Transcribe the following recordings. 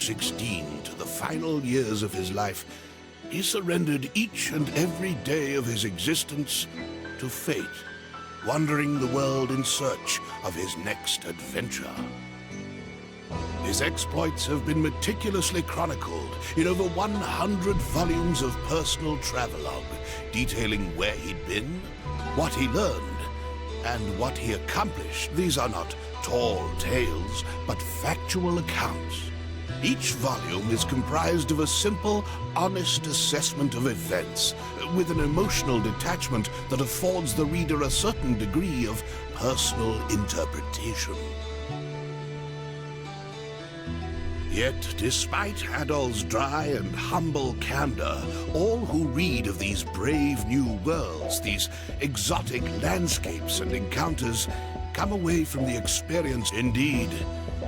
16 to the final years of his life, he surrendered each and every day of his existence to fate, wandering the world in search of his next adventure. His exploits have been meticulously chronicled in over 100 volumes of personal travelogue, detailing where he'd been, what he learned, and what he accomplished. These are not tall tales, but factual accounts. Each volume is comprised of a simple, honest assessment of events, with an emotional detachment that affords the reader a certain degree of personal interpretation. Yet, despite Adol's dry and humble candor, all who read of these brave new worlds, these exotic landscapes and encounters, come away from the experience. Indeed,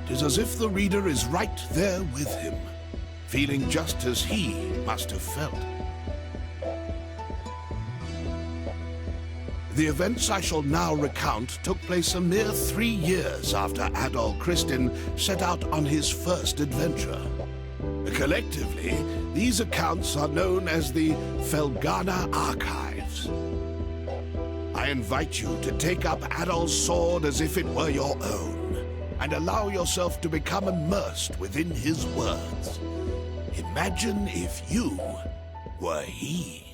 'tis as if the reader is right there with him, feeling just as he must have felt. The events I shall now recount took place a mere 3 years after Adol Christin set out on his first adventure. Collectively, these accounts are known as the Felghana Archives. I invite you to take up Adol's sword as if it were your own, and allow yourself to become immersed within his words. Imagine if you were he.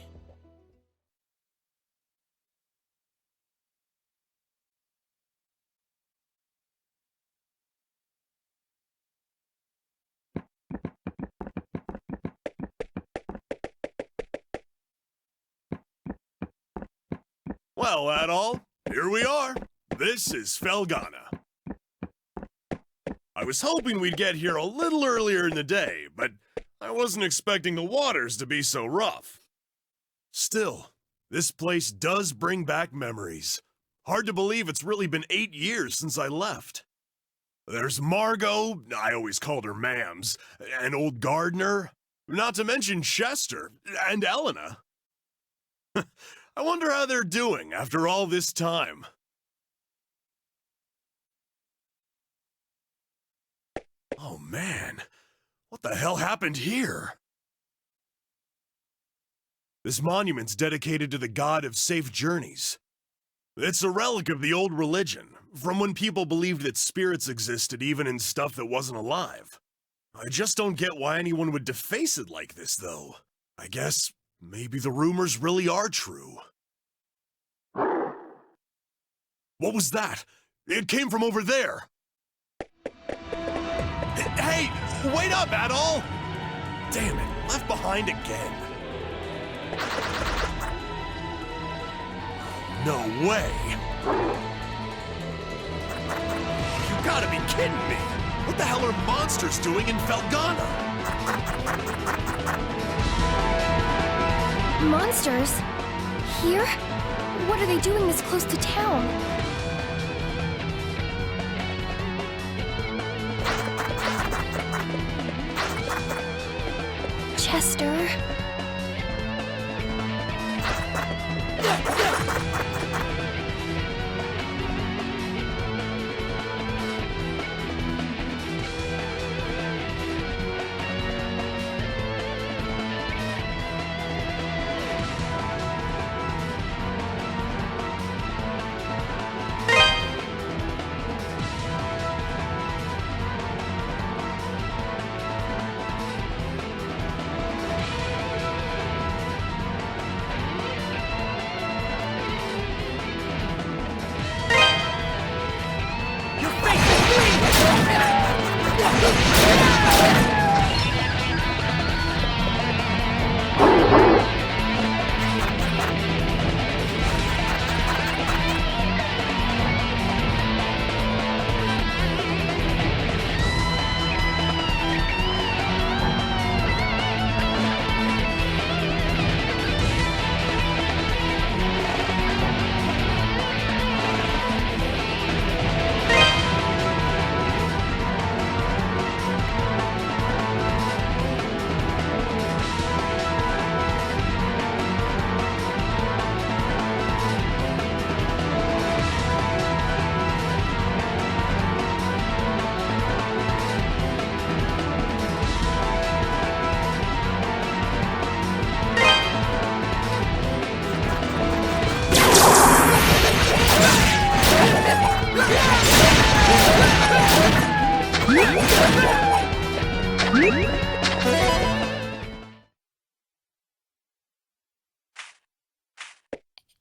Well, Adol, here we are. This is Felghana. I was hoping we'd get here a little earlier in the day, but I wasn't expecting the waters to be so rough. Still, this place does bring back memories. Hard to believe it's really been 8 years since I left. There's Margot, I always called her Mams, and old Gardner, not to mention Chester, and Elena. I wonder how they're doing after all this time. Oh man, what the hell happened here? This monument's dedicated to the god of safe journeys. It's a relic of the old religion, from when people believed that spirits existed even in stuff that wasn't alive. I just don't get why anyone would deface it like this, though. I guess maybe the rumors really are true. What was that? It came from over there. Hey, wait up, Adol! Damn it, left behind again. No way. You gotta be kidding me. What the hell are monsters doing in Felghana? Monsters? Here? What are they doing this close to town? Chester?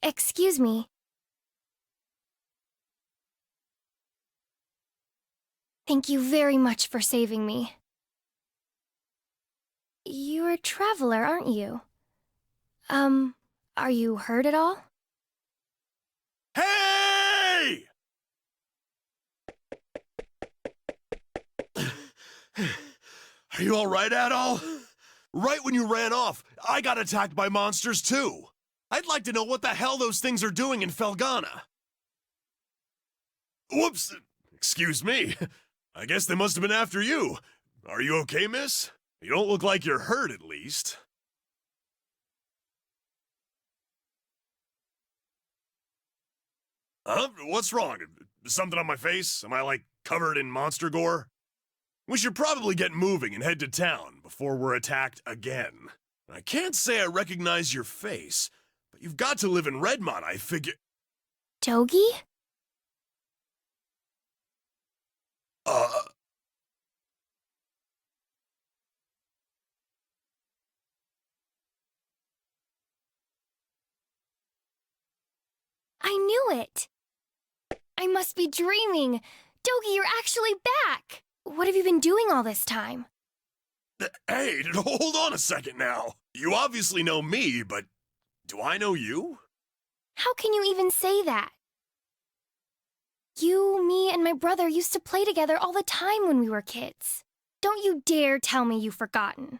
Excuse me. Thank you very much for saving me. You're a traveler, aren't you? Are you hurt at all? Hey! Are you alright, Adol? Right when you ran off, I got attacked by monsters too. I'd like to know what the hell those things are doing in Felghana. Whoops! Excuse me. I guess they must have been after you. Are you okay, miss? You don't look like you're hurt, at least. Huh? What's wrong? Something on my face? Am I, like, covered in monster gore? We should probably get moving and head to town before we're attacked again. I can't say I recognize your face, but you've got to live in Redmont, I figure. Dogi? I knew it! I must be dreaming! Dogi, you're actually back! What have you been doing all this time? Hey, hold on a second now. You obviously know me, but do I know you? How can you even say that? You, me, and my brother used to play together all the time when we were kids. Don't you dare tell me you've forgotten.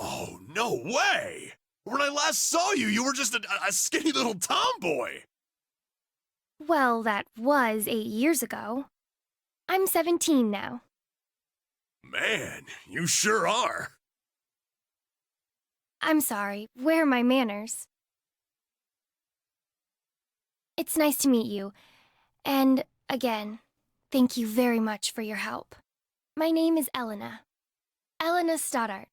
Oh, no way! When I last saw you, you were just a skinny little tomboy. Well, that was 8 years ago. I'm 17 now. Man, you sure are. I'm sorry, where are my manners? It's nice to meet you. And, again, thank you very much for your help. My name is Elena. Elena Stoddart.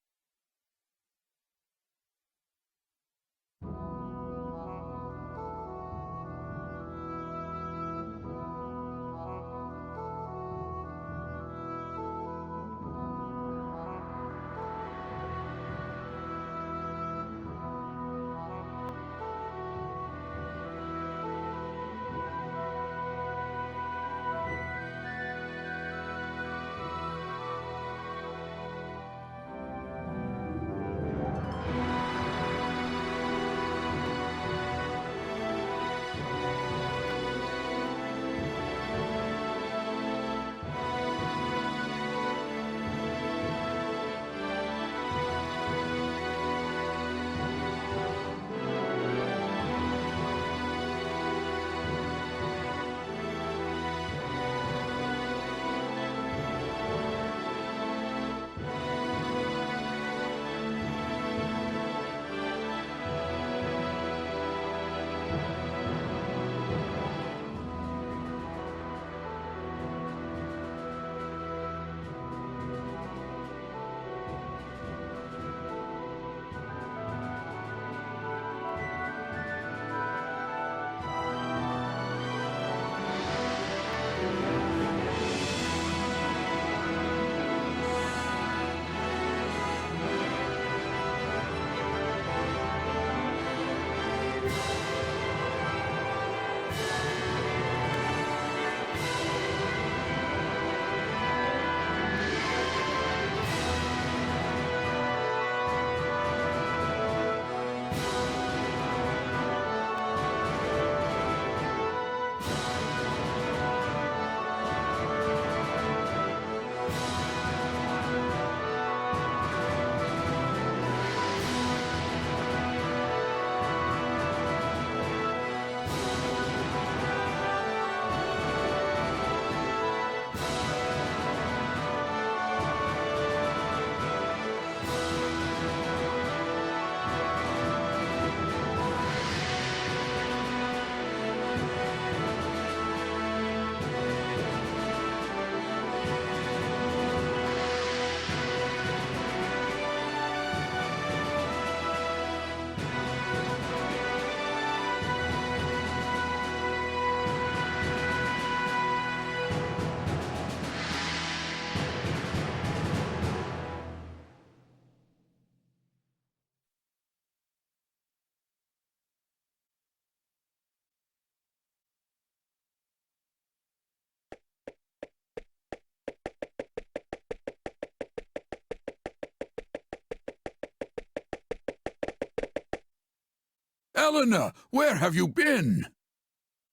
Elena, where have you been?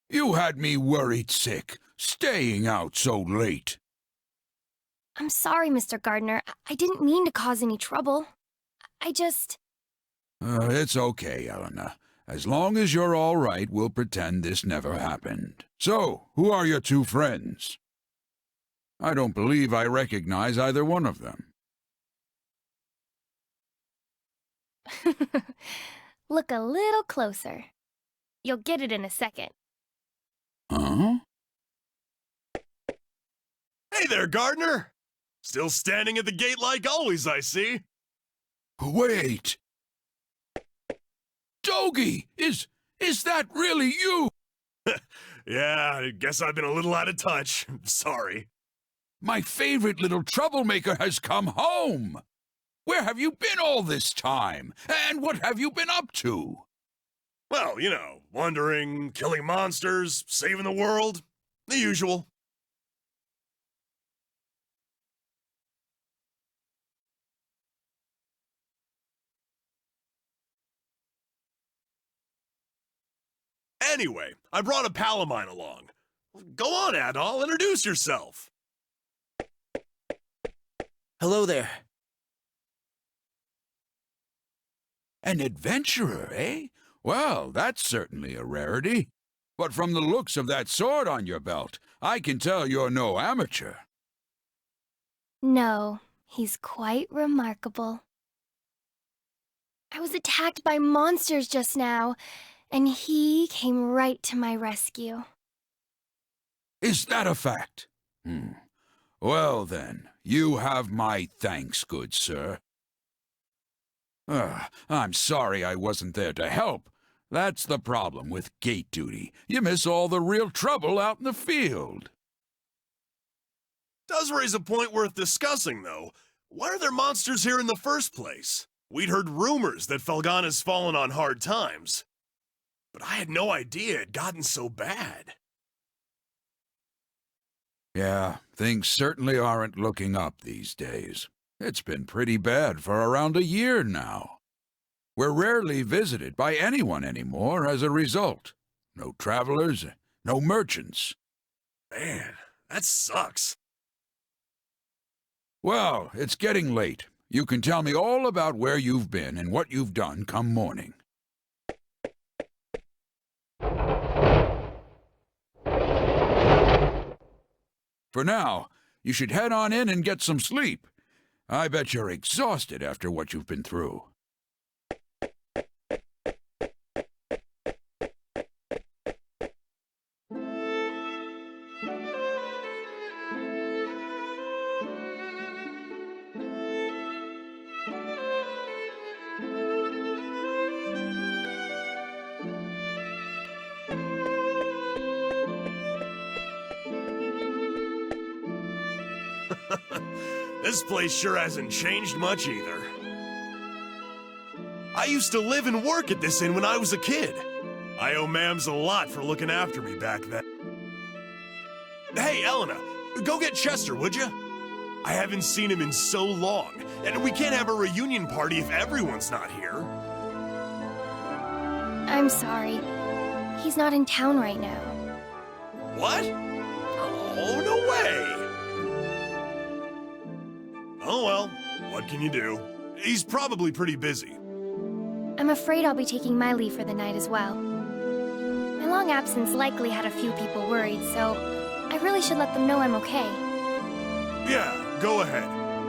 You had me worried sick, staying out so late. I'm sorry, Mr. Gardner. I didn't mean to cause any trouble. I just... It's okay, Elena. As long as you're all right, we'll pretend this never happened. So, who are your two friends? I don't believe I recognize either one of them. Look a little closer. You'll get it in a second. Huh? Hey there, Gardner! Still standing at the gate like always, I see. Wait! Dogie! Is that really you? Yeah, I guess I've been a little out of touch. Sorry. My favorite little troublemaker has come home! Where have you been all this time? And what have you been up to? Well, you know, wandering, killing monsters, saving the world. The usual. Anyway, I brought a pal of mine along. Go on, Adol, introduce yourself. Hello there. An adventurer, eh? Well, that's certainly a rarity. But from the looks of that sword on your belt, I can tell you're no amateur. No, he's quite remarkable. I was attacked by monsters just now, and he came right to my rescue. Is that a fact? Well then, you have my thanks, good sir. I'm sorry I wasn't there to help. That's the problem with gate duty. You miss all the real trouble out in the field. Does raise a point worth discussing, though. Why are there monsters here in the first place? We'd heard rumors that Felghana's fallen on hard times. But I had no idea it'd gotten so bad. Yeah, things certainly aren't looking up these days. It's been pretty bad for around a year now. We're rarely visited by anyone anymore as a result. No travelers, no merchants. Man, that sucks. Well, it's getting late. You can tell me all about where you've been and what you've done come morning. For now, you should head on in and get some sleep. I bet you're exhausted after what you've been through. This place sure hasn't changed much either. I used to live and work at this inn when I was a kid. I owe Mams a lot for looking after me back then. Hey, Elena, go get Chester, would you? I haven't seen him in so long, and we can't have a reunion party if everyone's not here. I'm sorry. He's not in town right now. What? Oh, no way! Oh well, what can you do? He's probably pretty busy. I'm afraid I'll be taking my leave for the night as well. My long absence likely had a few people worried, so I really should let them know I'm okay. Yeah, go ahead.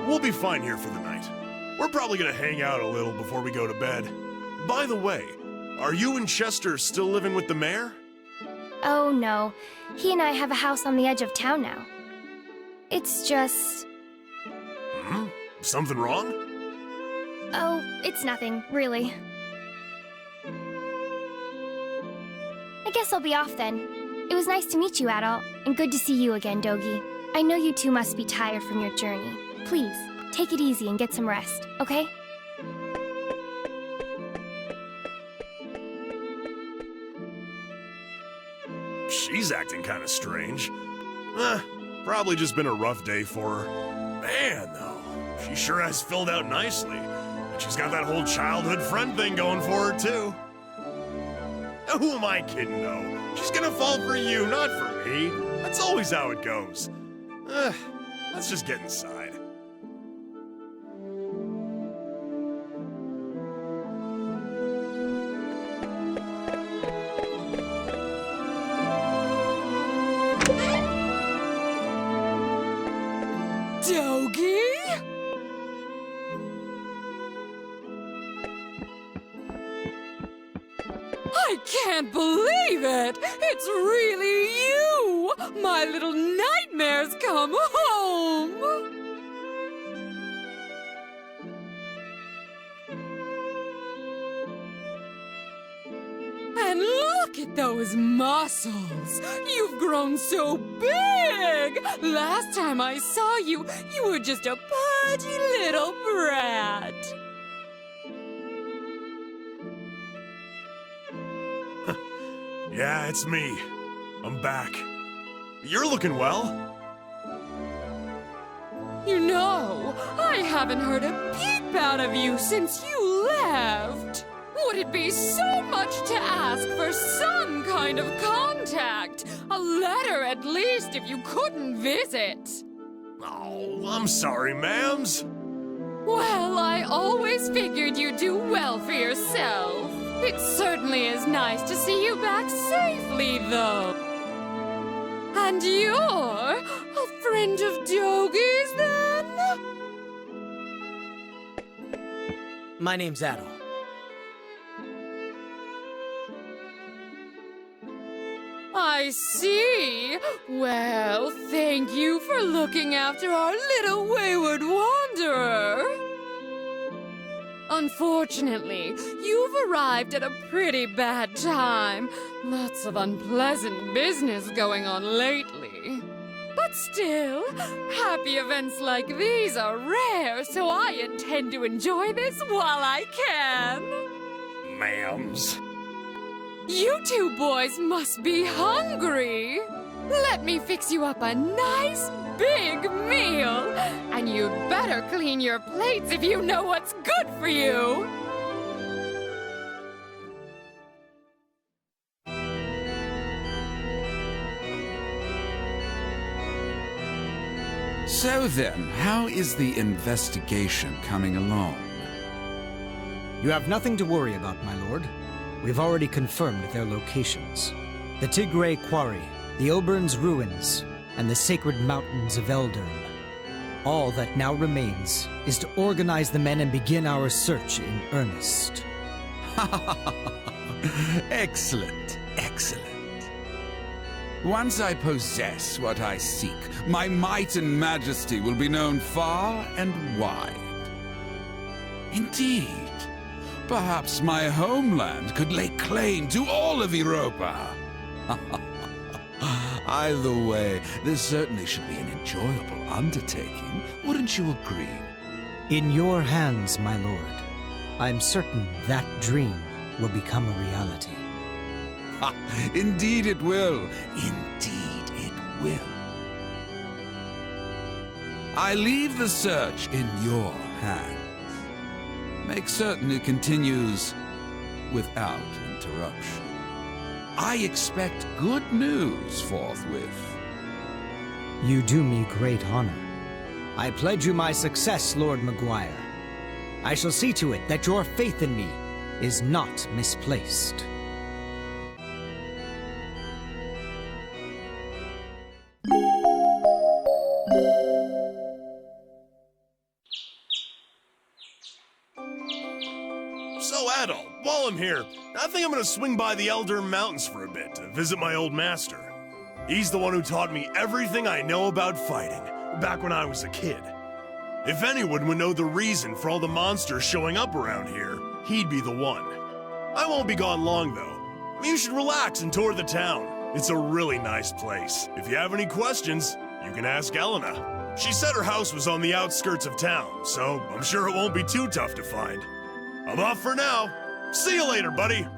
We'll be fine here for the night. We're probably gonna hang out a little before we go to bed. By the way, are you and Chester still living with the mayor? Oh no, he and I have a house on the edge of town now. It's just... Something wrong? Oh, it's nothing, really. I guess I'll be off then. It was nice to meet you, Adol, and good to see you again, Dogie. I know you two must be tired from your journey. Please, take it easy and get some rest, okay? She's acting kind of strange. Probably just been a rough day for her. Man, though, she sure has filled out nicely. And she's got that whole childhood friend thing going for her, too. Who am I kidding, though? She's gonna fall for you, not for me. That's always how it goes. Let's just get inside. Dogi? I can't believe it! It's really you! My little nightmare's come home! And look at those muscles! You've grown so big! Last time I saw you, you were just a pudgy little brat. Yeah, it's me. I'm back. You're looking well. You know, I haven't heard a peep out of you since you left. Would it be so much to ask for some kind of contact? A letter at least if you couldn't visit. Oh, I'm sorry, ma'ams. Well, I always figured you'd do well for yourself. It certainly is nice to see you back safely, though. And you're a friend of Dogi's, then? My name's Adol. I see. Well, thank you for looking after our little wayward wanderer. Unfortunately, you've arrived at a pretty bad time. Lots of unpleasant business going on lately. But still, happy events like these are rare, so I intend to enjoy this while I can. Ma'ams. You two boys must be hungry. Let me fix you up a nice big meal. And you'd better clean your plates if you know what's good for you. So then, how is the investigation coming along? You have nothing to worry about, my lord. We've already confirmed their locations. The Tigray Quarry, the Obern's Ruins, and the Sacred Mountains of Eldern. All that now remains is to organize the men and begin our search in earnest. Excellent, excellent. Once I possess what I seek, my might and majesty will be known far and wide. Indeed, perhaps my homeland could lay claim to all of Europa. Either way, this certainly should be an enjoyable undertaking. Wouldn't you agree? In your hands, my lord. I'm certain that dream will become a reality. Indeed it will. Indeed it will. I leave the search in your hands. Make certain it continues without interruption. I expect good news forthwith. You do me great honor. I pledge you my success, Lord Maguire. I shall see to it that your faith in me is not misplaced. So, Adol, while I'm here, I think I'm gonna swing by the Elder Mountains for a bit to visit my old master. He's the one who taught me everything I know about fighting, back when I was a kid. If anyone would know the reason for all the monsters showing up around here, he'd be the one. I won't be gone long, though. You should relax and tour the town. It's a really nice place. If you have any questions, you can ask Elena. She said her house was on the outskirts of town, so I'm sure it won't be too tough to find. I'm off for now. See you later, buddy.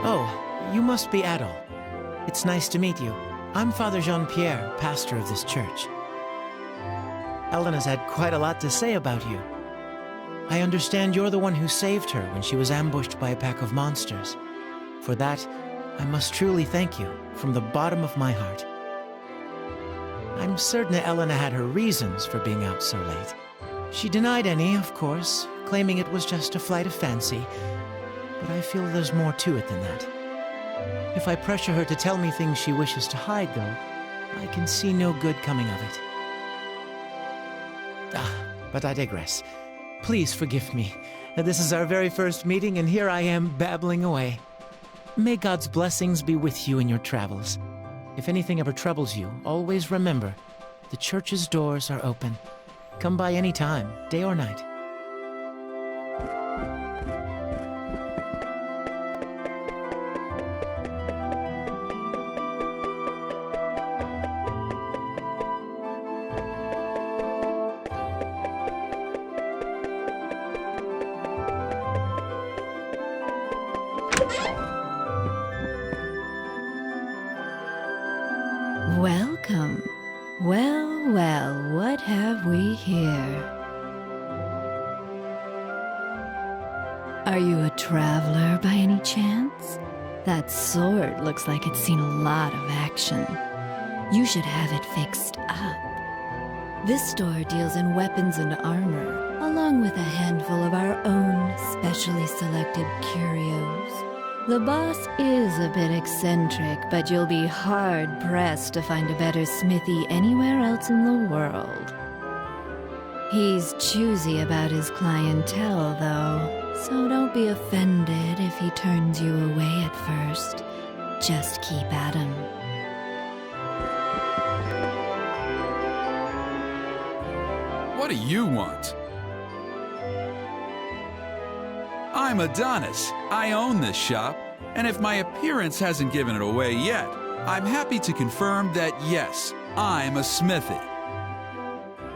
Oh, you must be Adol. It's nice to meet you. I'm Father Jean-Pierre, pastor of this church. Elena's had quite a lot to say about you. I understand you're the one who saved her when she was ambushed by a pack of monsters. For that, I must truly thank you from the bottom of my heart. I'm certain Elena had her reasons for being out so late. She denied any, of course, claiming it was just a flight of fancy, but I feel there's more to it than that. If I pressure her to tell me things she wishes to hide, though, I can see no good coming of it. But I digress. Please forgive me. This is our very first meeting, and here I am babbling away. May God's blessings be with you in your travels. If anything ever troubles you, always remember, the church's doors are open. Come by any time, day or night. Welcome. Well, well, what have we here? Are you a traveler by any chance? That sword looks like it's seen a lot of action. You should have it fixed up. This store deals in weapons and armor, along with a handful of our own specially selected curios. The boss is a bit eccentric, but you'll be hard-pressed to find a better smithy anywhere else in the world. He's choosy about his clientele, though, so don't be offended if he turns you away at first. Just keep at him. What do you want? I'm Adonis. I own this shop, and if my appearance hasn't given it away yet, I'm happy to confirm that yes, I'm a smithy.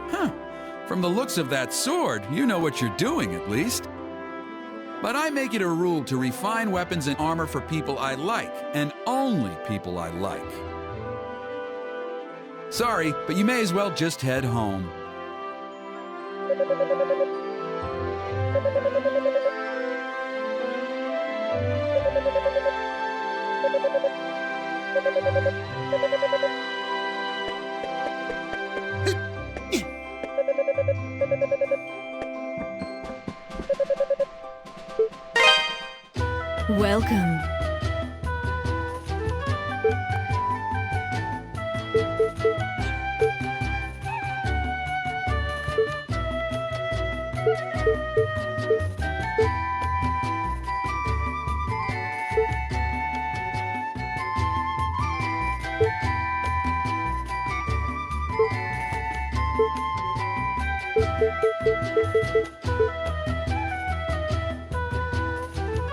Huh. From the looks of that sword, you know what you're doing at least. But I make it a rule to refine weapons and armor for people I like, and only people I like. Sorry, but you may as well just head home. Welcome.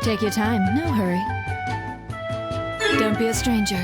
Take your time, no hurry. Don't be a stranger.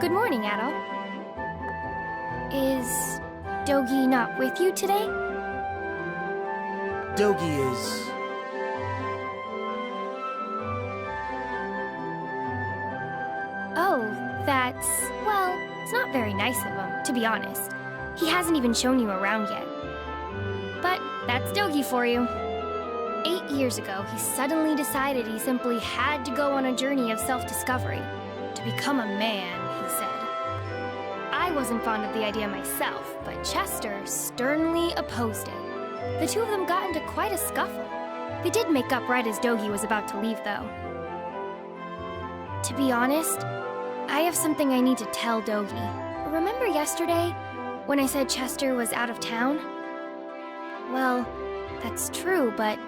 Good morning, Adol. Is Dogi not with you today? Dogi is... Oh, that's... well, it's not very nice of him, to be honest. He hasn't even shown you around yet. But that's Dogi for you. 8 years ago, he suddenly decided he simply had to go on a journey of self-discovery. To become a man, he said. I wasn't fond of the idea myself, but Chester sternly opposed it. The two of them got into quite a scuffle. They did make up right as Dogi was about to leave, though. To be honest, I have something I need to tell Dogi. Remember yesterday when I said Chester was out of town? Well, that's true, but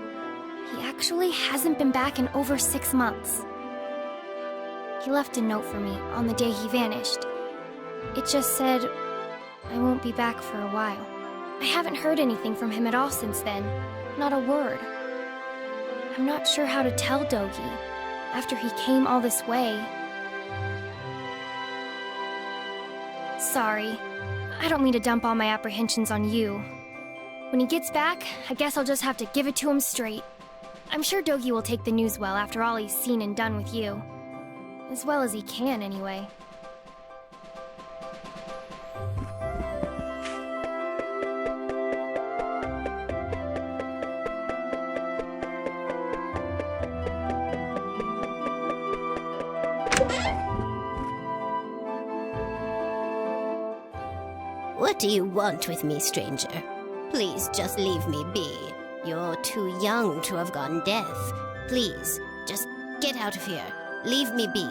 he actually hasn't been back in over 6 months. He left a note for me on the day he vanished. It just said, I won't be back for a while. I haven't heard anything from him at all since then. Not a word. I'm not sure how to tell Dogi after he came all this way. Sorry. I don't mean to dump all my apprehensions on you. When he gets back, I guess I'll just have to give it to him straight. I'm sure Dogi will take the news well after all he's seen and done with you. As well as he can, anyway. What do you want with me, stranger? Please just leave me be. You're too young to have gone deaf. Please, just get out of here. Leave me be.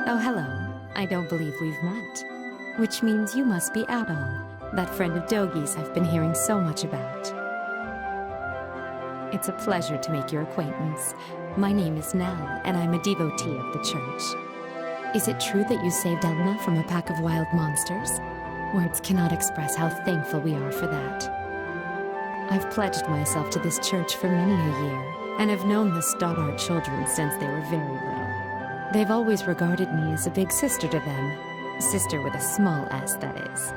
Oh, hello. I don't believe we've met. Which means you must be Adol, that friend of Dogi's I've been hearing so much about. It's a pleasure to make your acquaintance. My name is Nell, and I'm a devotee of the church. Is it true that you saved Elna from a pack of wild monsters? Words cannot express how thankful we are for that. I've pledged myself to this church for many a year, and have known the Stoddart children since they were very little. They've always regarded me as a big sister to them. Sister with a small s, that is.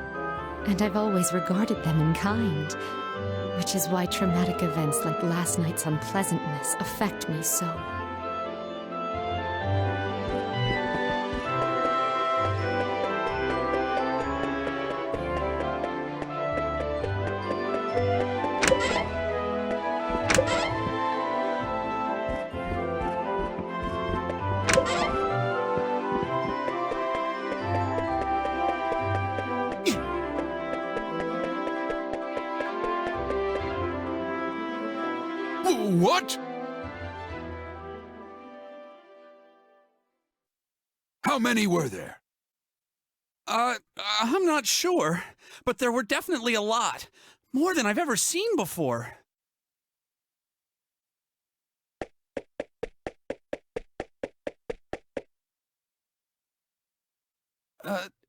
And I've always regarded them in kind. Which is why traumatic events like last night's unpleasantness affect me so. What? How many were there? I'm not sure, but there were definitely a lot. More than I've ever seen before.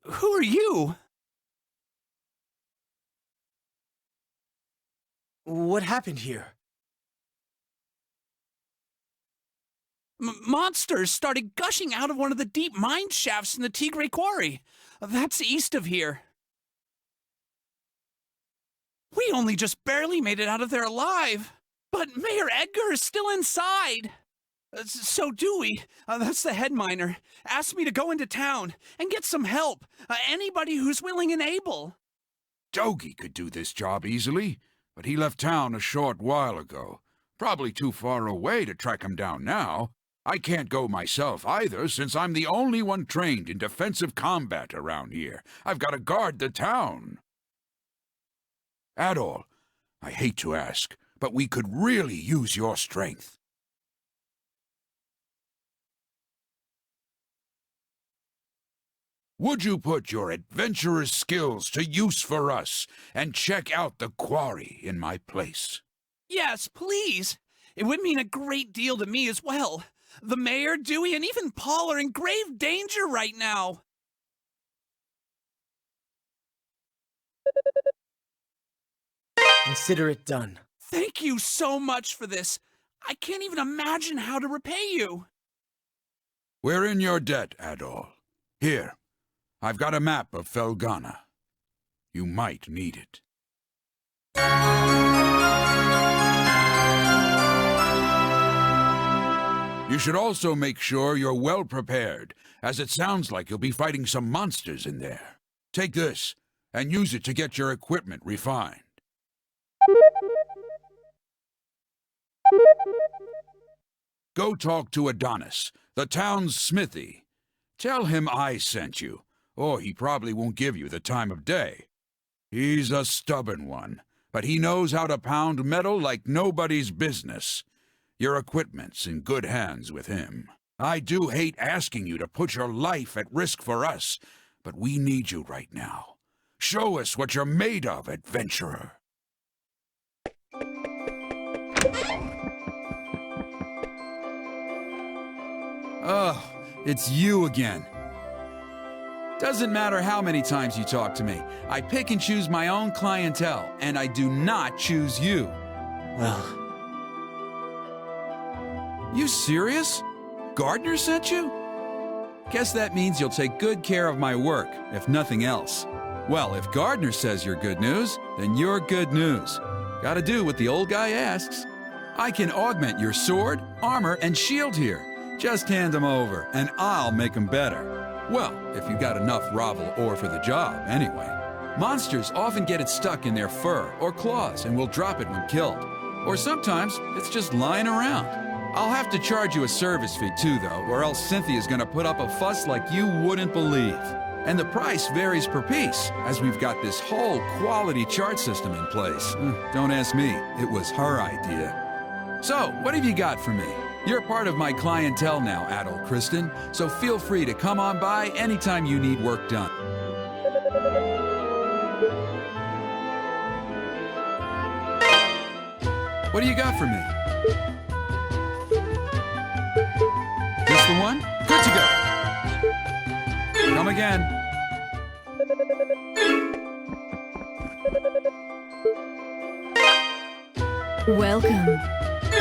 Who are you? What happened here? Monsters started gushing out of one of the deep mine shafts in the Tigre Quarry. That's east of here. We only just barely made it out of there alive. But Mayor Edgar is still inside. So Dewey, that's the head miner, asked me to go into town and get some help. Anybody who's willing and able. Dogi could do this job easily, but he left town a short while ago. Probably too far away to track him down now. I can't go myself either, since I'm the only one trained in defensive combat around here. I've got to guard the town. Adol, I hate to ask, but we could really use your strength. would you put your adventurous skills to use for us and check out the quarry in my place? Yes, please. It would mean a great deal to me as well. The mayor, Dewey, and even Paul are in grave danger right now. Consider it done. Thank you so much for this. I can't even imagine how to repay you. We're in your debt, Adol. Here, I've got a map of Felghana. You might need it. You should also make sure you're well prepared, as it sounds like you'll be fighting some monsters in there. Take this, and use it to get your equipment refined. Go talk to Adonis, the town's smithy. Tell him I sent you, or he probably won't give you the time of day. He's a stubborn one, but he knows how to pound metal like nobody's business. Your equipment's in good hands with him. I do hate asking you to put your life at risk for us, but we need you right now. Show us what you're made of, adventurer. Oh, it's you again. Doesn't matter how many times you talk to me. I pick and choose my own clientele, and I do not choose you. Well, You serious? Gardner sent you? Guess that means you'll take good care of my work, if nothing else. Well, if Gardner says you're good news, then you're good news. Gotta do what the old guy asks. I can augment your sword, armor, and shield here. Just hand them over, and I'll make them better. Well, if you got enough Ravel ore for the job, anyway. Monsters often get it stuck in their fur or claws and will drop it when killed. Or sometimes it's just lying around. I'll have to charge you a service fee too, though, or else Cynthia's gonna put up a fuss like you wouldn't believe. And the price varies per piece, as we've got this whole quality chart system in place. Don't ask me, it was her idea. So, what have you got for me? You're part of my clientele now, Adol Kristen, so feel free to come on by anytime you need work done. What do you got for me? This the one? Good to go. Come again. Welcome.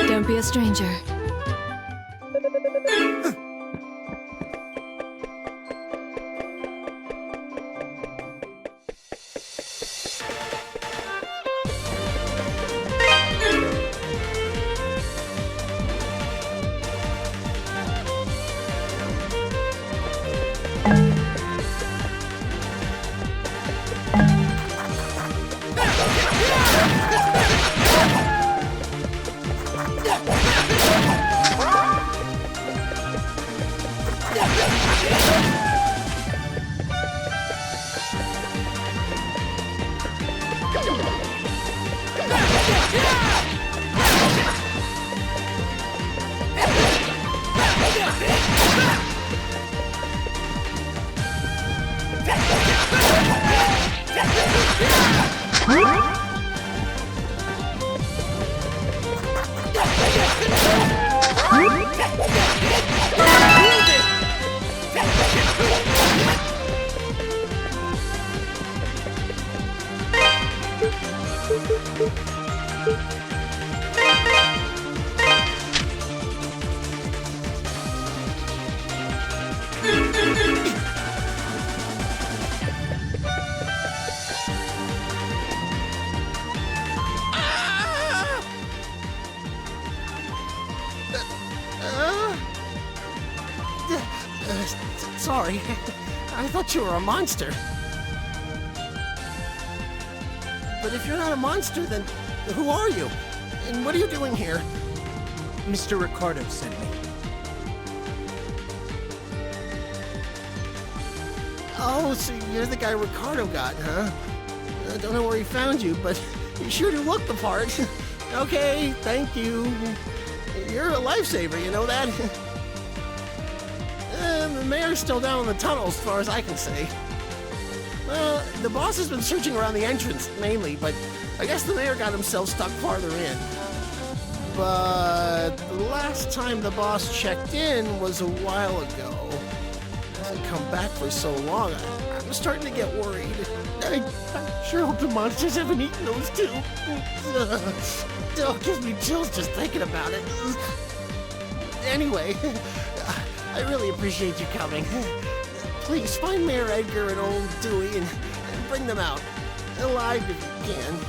Don't be a stranger. Sorry, I thought you were a monster. But if you're not a monster, then who are you? And what are you doing here? Mr. Ricardo sent me. Oh, so you're the guy Ricardo got, huh? I don't know where he found you, but you sure do look the part. Okay, thank you. You're a lifesaver, you know that? The mayor's still down in the tunnel as far as I can see. Well, the boss has been searching around the entrance, mainly, but I guess the mayor got himself stuck farther in. But the last time the boss checked in was a while ago. Hasn't come back for so long. I'm starting to get worried. I sure hope the monsters haven't eaten those too. Still gives me chills just thinking about it. Anyway, I really appreciate you coming. Please find Mayor Edgar and old Dewey and bring them out. Alive if you can.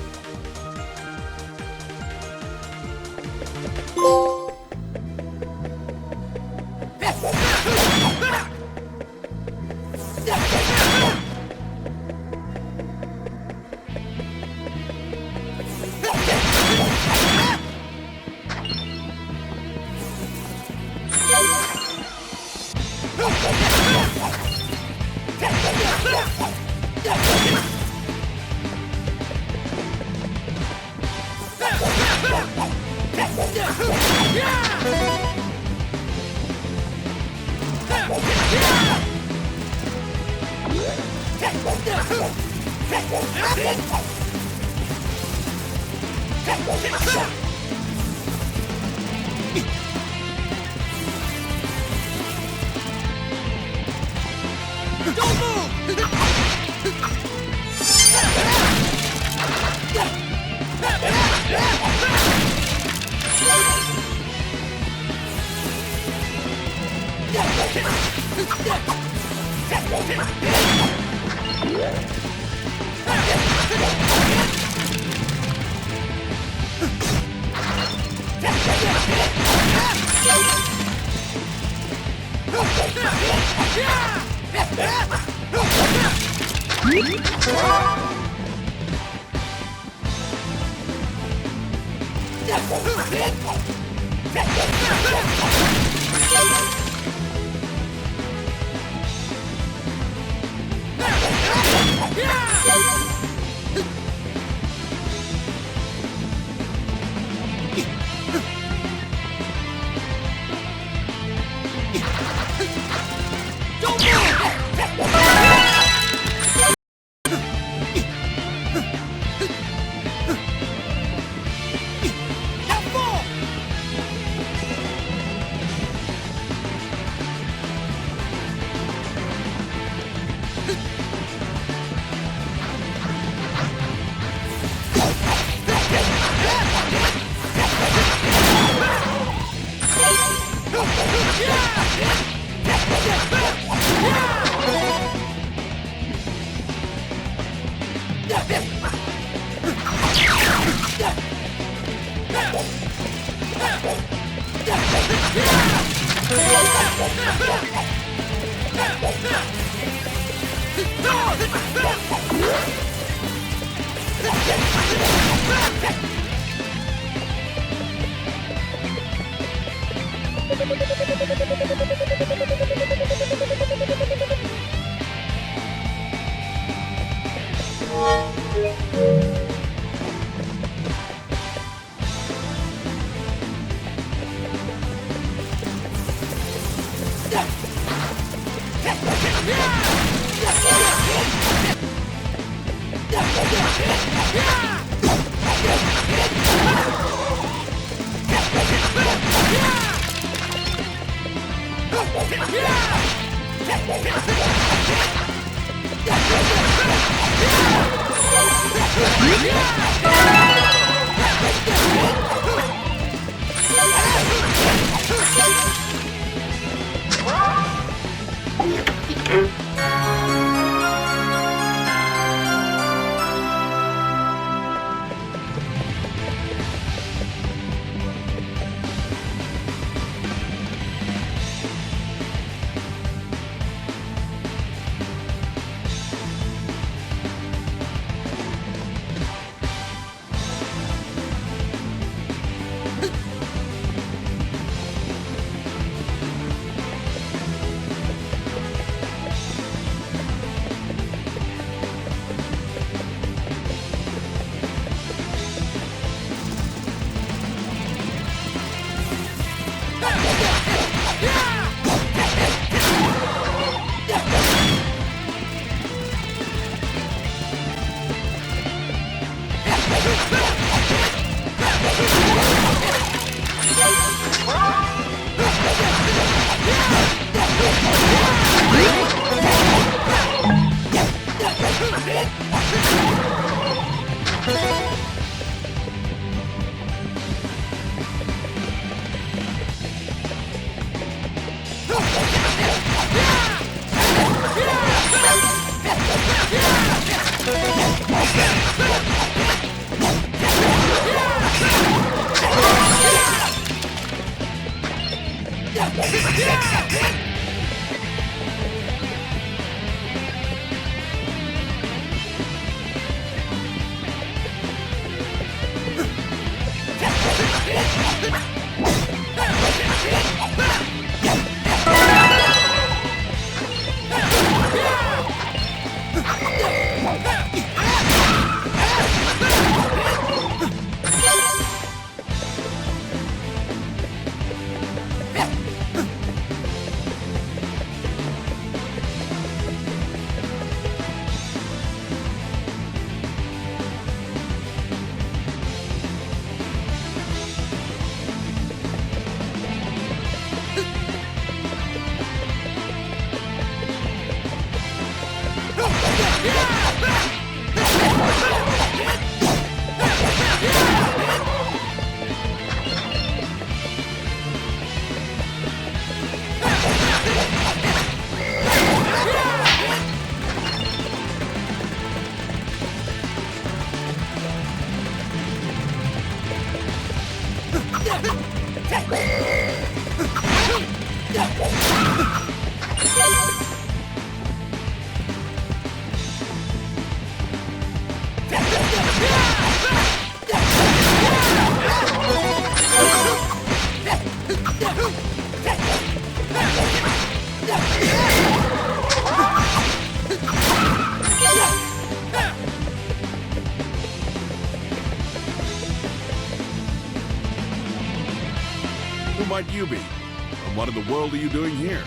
Who might you be? And what in the world are you doing here?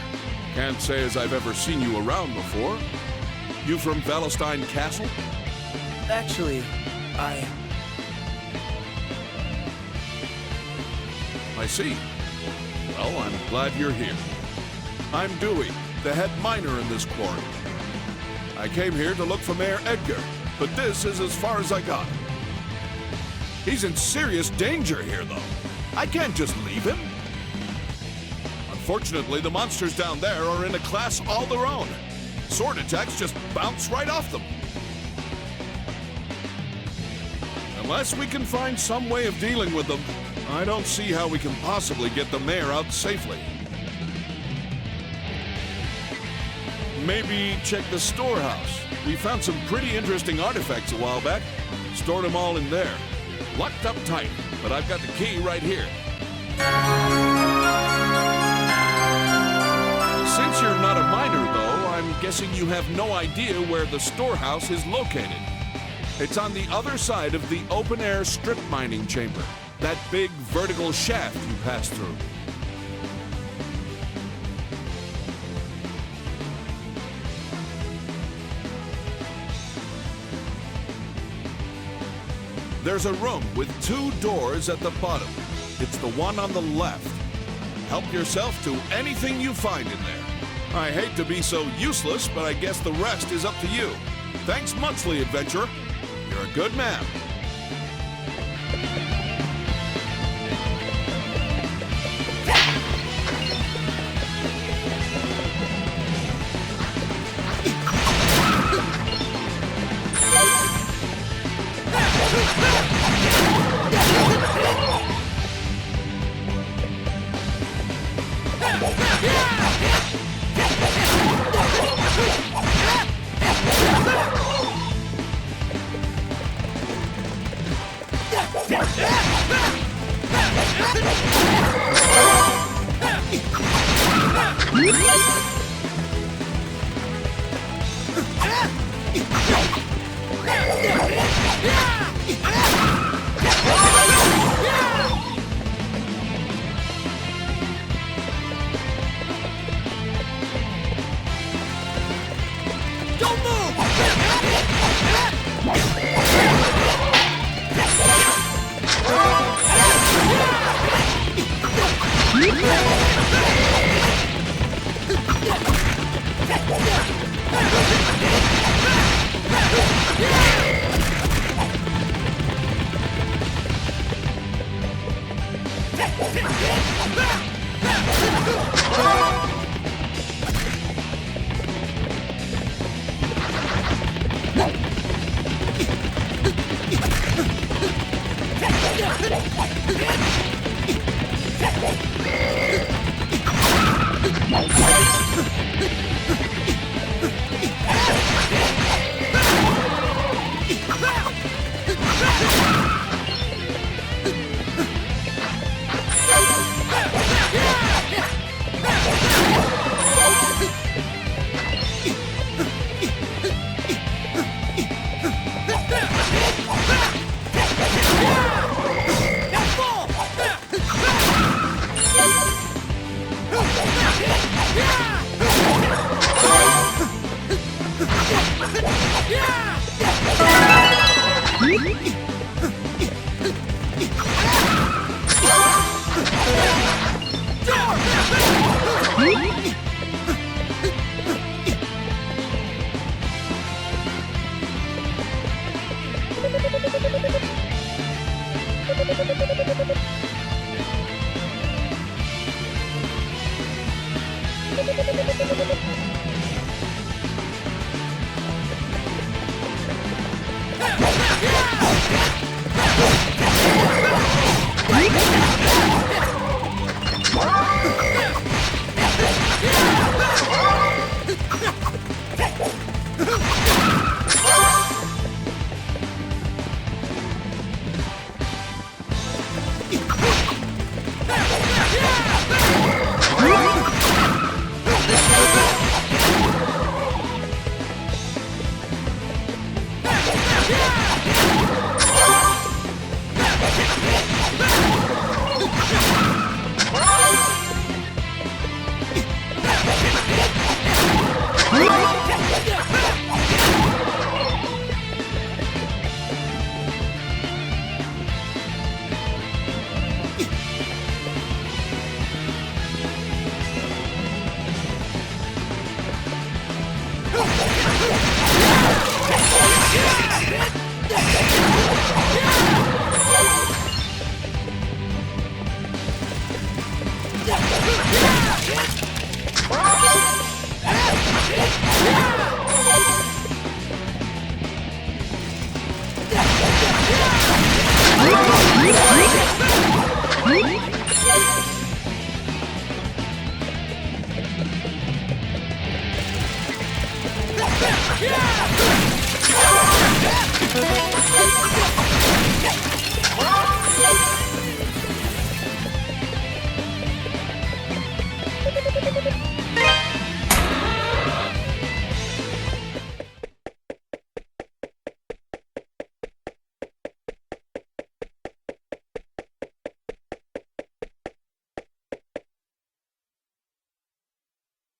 Can't say as I've ever seen you around before. You from Valestein Castle? Actually, I see. Well, I'm glad you're here. I'm Dewey, the head miner in this quarry. I came here to look for Mayor Edgar, but this is as far as I got. He's in serious danger here, though. I can't just leave him. Unfortunately, the monsters down there are in a class all their own. Sword attacks just bounce right off them. Unless we can find some way of dealing with them, I don't see how we can possibly get the mayor out safely. Maybe check the storehouse. We found some pretty interesting artifacts a while back. Stored them all in there. Locked up tight, but I've got the key right here. Since you're not a miner, though, I'm guessing you have no idea where the storehouse is located. It's on the other side of the open-air strip mining chamber. That big vertical shaft you pass through. There's a room with 2 doors at the bottom. It's the one on the left. Help yourself to anything you find in there. I hate to be so useless, but I guess the rest is up to you. Thanks muchly, adventurer. You're a good man.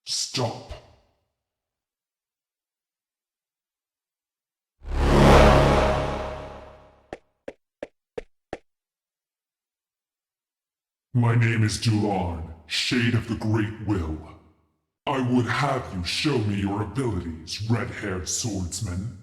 Stop. My name is Dulan, Shade of the Great Will. I would have you show me your abilities, red-haired swordsman.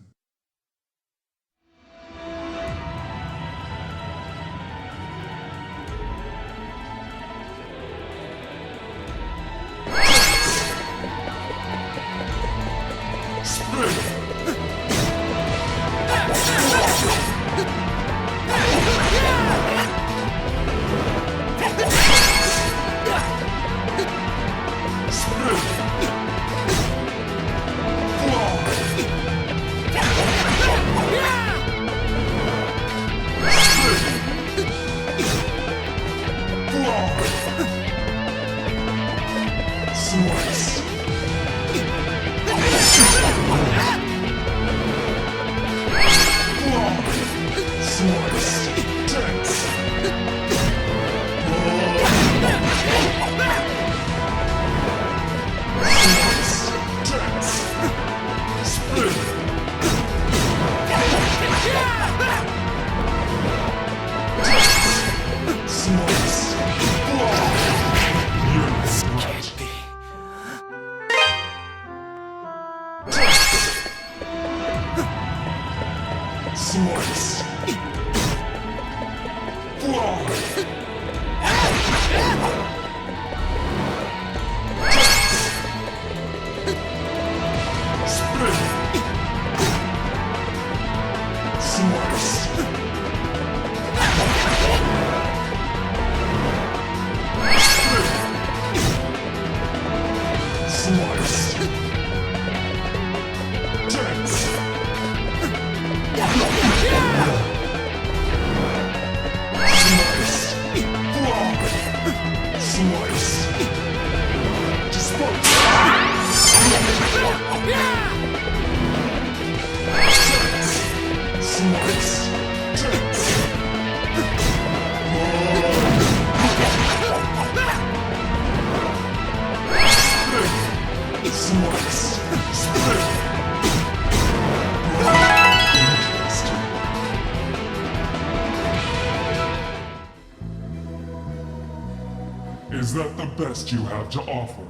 Is that the best you have to offer?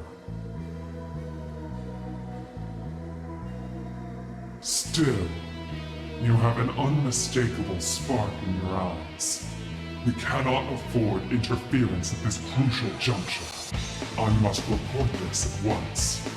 Still, you have an unmistakable spark in your eyes. We cannot afford interference at this crucial juncture. I must report this at once.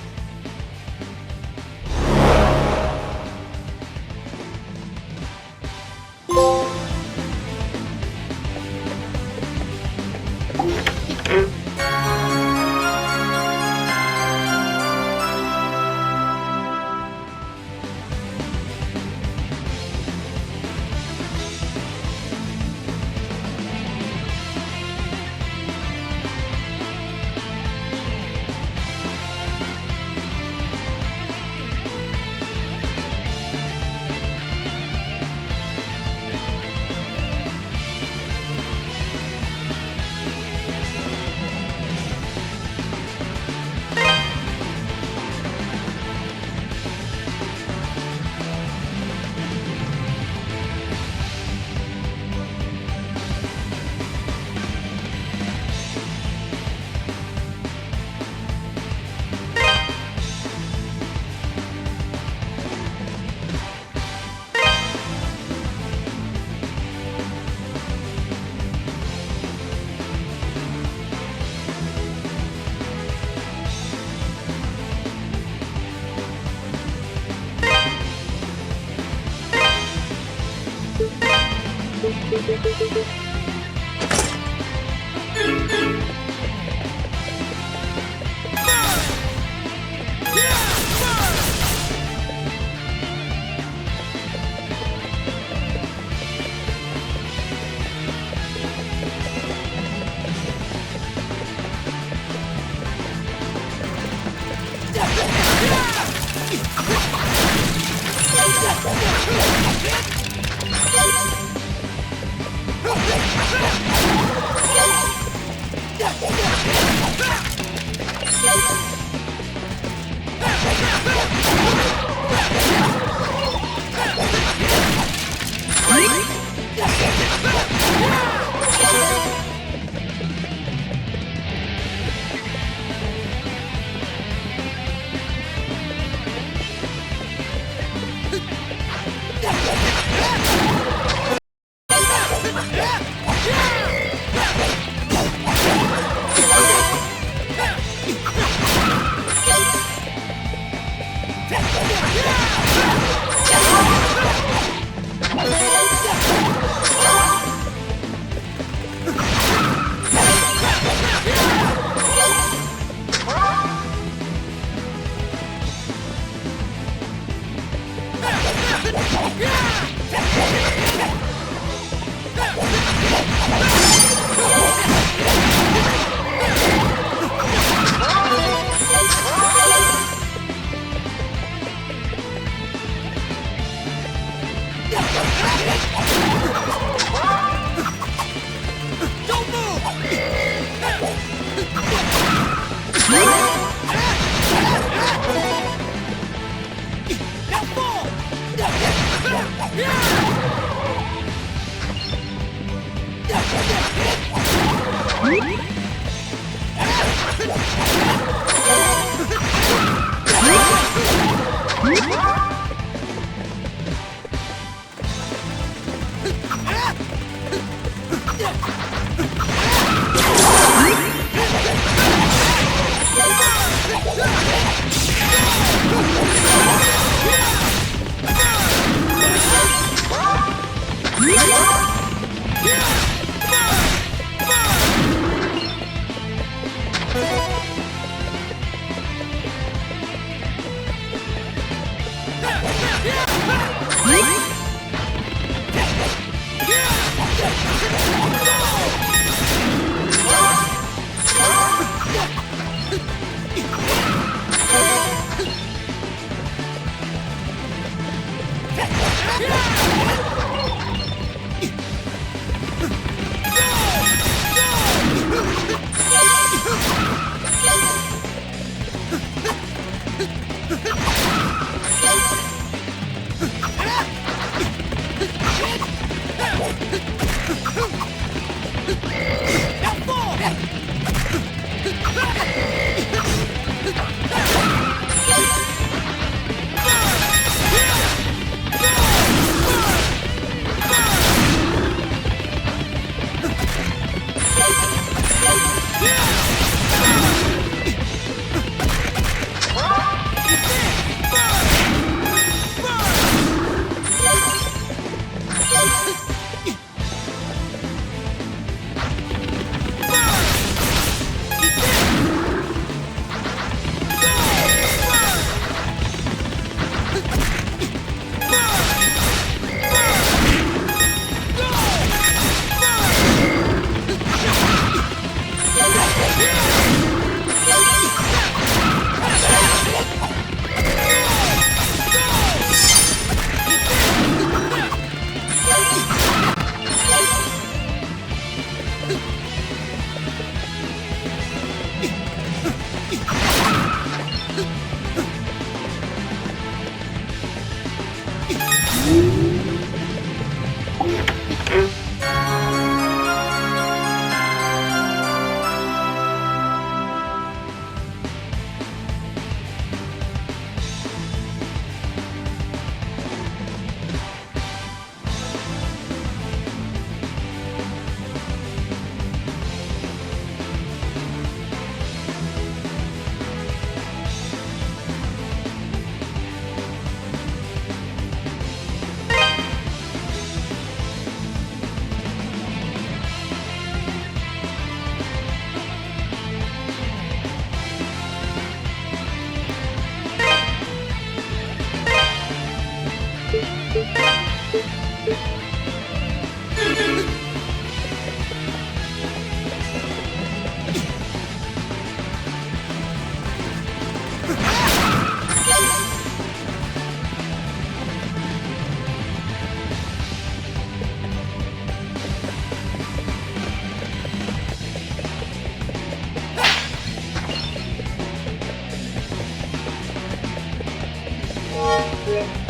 you.